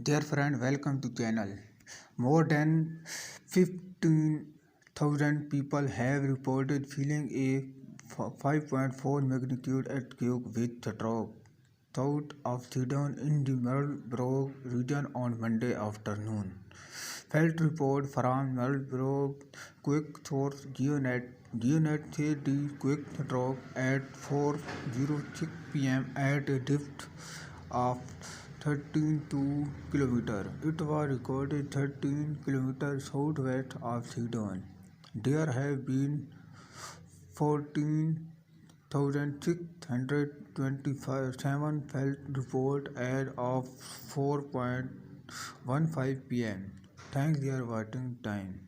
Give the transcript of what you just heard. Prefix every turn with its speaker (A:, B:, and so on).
A: Dear friend, welcome to channel. More than 15,000 people have reported feeling a 5.4 magnitude earthquake with the drop south of Seddon in the Marlbrough region on Monday afternoon. Felt report from Marlbrough quick source GeoNet said the quick drop at 4:06 p.m. at a depth of 13 kilometers. It was recorded 13 kilometers southwest of Seddon. There have been 14,627 felt report as of 4:15 p.m. Thanks for your watching time.